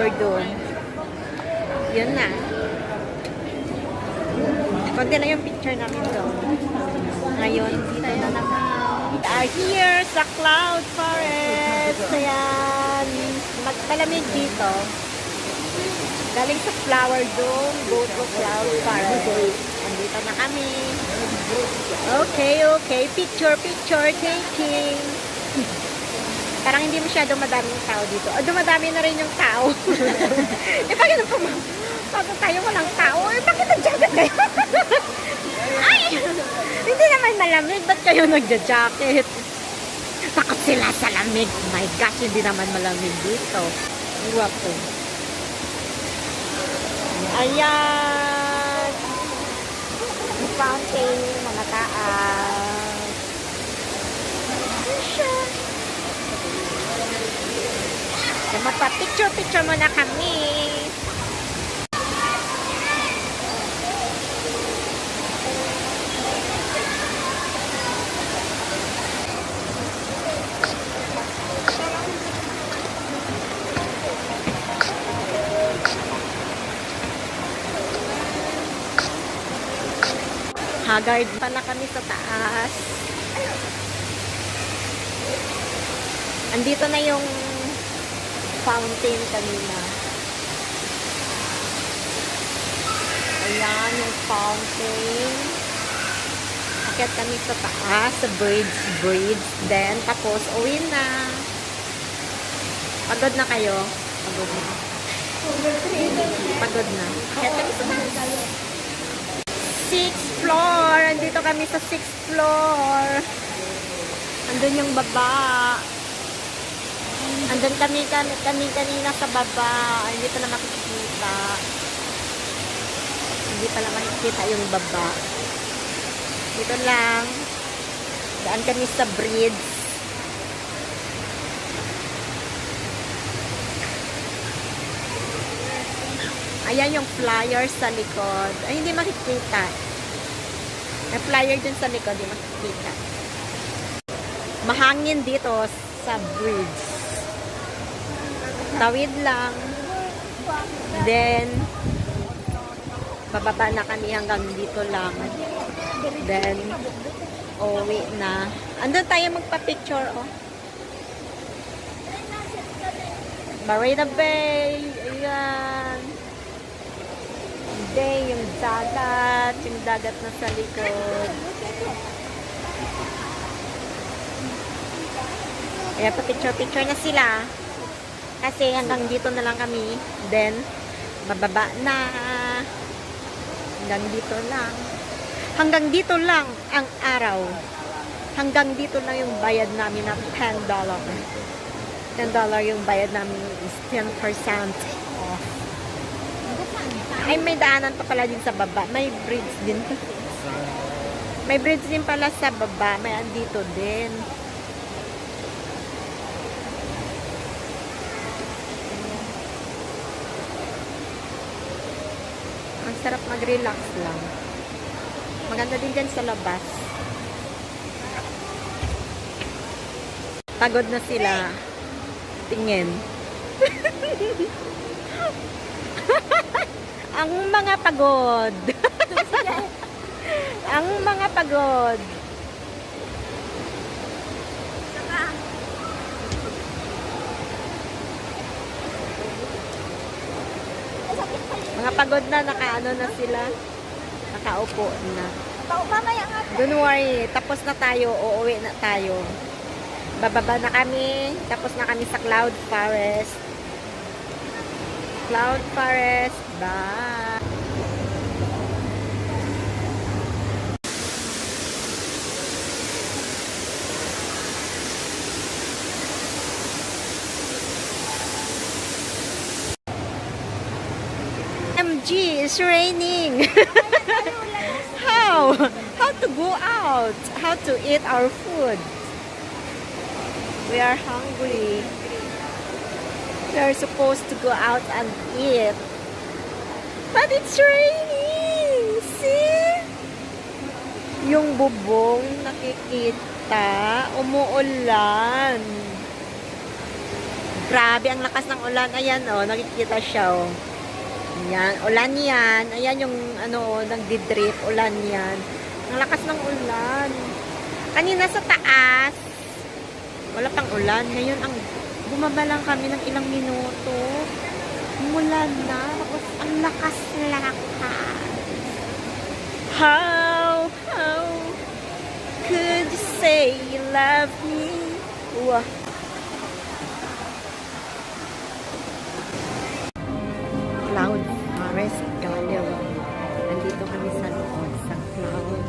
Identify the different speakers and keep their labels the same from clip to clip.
Speaker 1: flower doon. Yun na. Konti lang yung picture namin doon. Ngayon, dito na naman. We are here sa Cloud Forest. Ayan. Magpalamig dito. Galing sa flower dome, go to Cloud Forest. Andito na kami. Okay. Picture taking. Parang hindi masyadong madaming tao dito. O, dumadami na rin yung tao. Bakit pagod tayo walang tao? Bakit nag-jacket kayo? Ay! Hindi naman malamig. Ba't kayo nagja-jacket? Takot sila sa lamig. My gosh, hindi naman malamig dito. Guwapo. Ayan. Fountain, mga taas. Magpa-picture muna kami. Haggard pa na kami sa taas. Andito na yung fountain kanina. Ayan yung fountain. Akyat kami sa taas, sa bridge. Then, tapos, uwi na. Pagod na kayo? Pagod na. Pagod na. Akyat kami sa taas. 6th floor. Andito kami sa 6th floor. Andun yung baba. Andun kami kanina sa baba. Hindi pa na makikita. Hindi pa na makikita yung baba. Dito lang. Daan kami sa bridge. Ayan yung flyer sa likod. Ay, hindi makikita. May flyer dun sa likod. Hindi makikita. Mahangin dito sa bridge. Tawid lang. Then, bababa na kami hanggang dito lang. Then, uwi na. Andun tayo magpa-picture, oh. Marina Bay. Ayan. Day, yung dagat na sa likod. Ayan, pa-picture na sila. Kasi hanggang dito na lang kami. Then, bababa na. Hanggang dito lang. Hanggang dito lang ang araw. Hanggang dito lang yung bayad namin na $10. $10 yung bayad namin is 10% off. Ay, may daanan pa pala din sa baba. May bridge din. May bridge din pala sa baba. May andito din. Ang sarap mag-relax lang. Maganda din dyan sa labas. Pagod na sila. Tingin. Ang mga pagod. Ang mga pagod. Mga pagod na, nakaano na sila. Nakaupo na. Don't worry, tapos na tayo, uuwi na tayo. Bababa na kami, tapos na kami sa Cloud Forest. Cloud Forest, bye! MG, it's raining! How? How to go out? How to eat our food? We are hungry. We are supposed to go out and eat. But it's raining! See? Yung bubong nakikita, umuulan. Grabe, ang lakas ng ulan. Ayan, oh, nakikita siya, oh. Ayan, ulan yan. Ayan yung, ano, nagdidrip. Ulan yan. Ang lakas ng ulan. Kanina sa taas, wala pang ulan. Ngayon, bumaba lang kami ng ilang minuto. Umulan na. Tapos, ang lakas-lakas. How could you say you love me? Wow. Cloud Forest Gallery. Nandito kami sa loob sa Cloud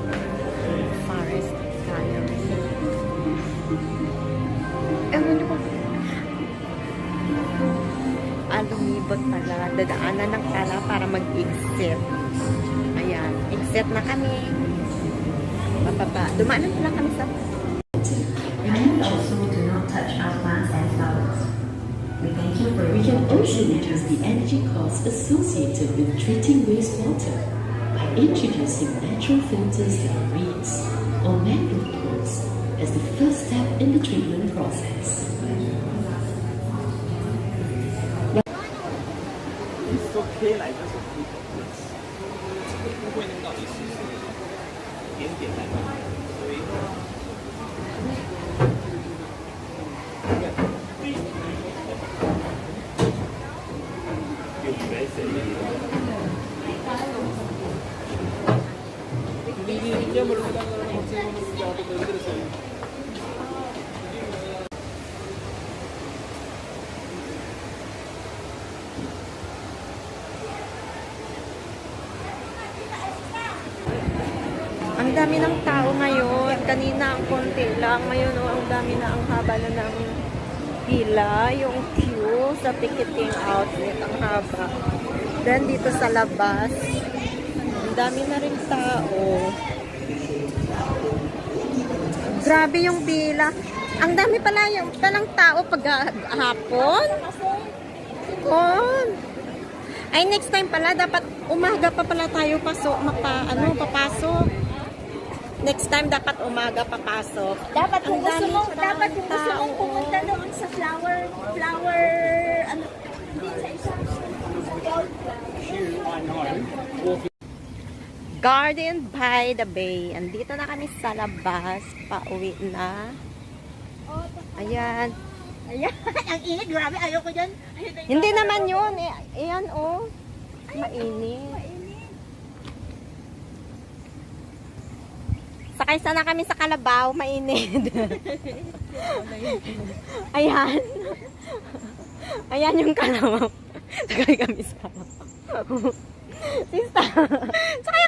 Speaker 1: Forest Gallery. Ewan ko. Lumibot pala. Dadaanan ng tala para mag-exit. Ayan. Exit na kami. Papapa. Dumaanan pala kami sa...
Speaker 2: And also do not touch our plants and flowers. We thank you for we can also reduce the energy costs associated with treating wastewater by introducing natural filters like reeds or mangrove plants as the first step in the treatment process.
Speaker 3: It's okay 来就是不会弄到你是一点点来的，所以。
Speaker 1: Ang dami ng tao ngayon. Kanina ang konti lang. Ngayon, oh, ang dami na, ang haba na ng pila. Yung queue sa ticketing outlet. Ang haba. Then, dito sa labas, ang dami na rin tao. Grabe yung pila. Ang dami pala yung palang tao pag hapon. Ay, next time pala, dapat umaga pa pala tayo papasok. Next time, dapat umaga papasok.
Speaker 4: Dapat kung
Speaker 1: Ang
Speaker 4: gusto
Speaker 1: dami
Speaker 4: mo,
Speaker 1: pa
Speaker 4: dapat kung gusto
Speaker 1: tao.
Speaker 4: mong pumunta doon sa flower, ano, hindi sa isa.
Speaker 1: Garden by the Bay. Andito na kami sa labas. Pauwi na. Ayan.
Speaker 4: Ayan, ang init, grabe, ayoko dyan.
Speaker 1: Hindi naman yun. Ayan, oh. Mainit. Sakay sana kami sa Kalabaw. Mainit. Ayan. Ayan yung Kalabaw. Sakay kami sa Kalabaw. Sista. Sakay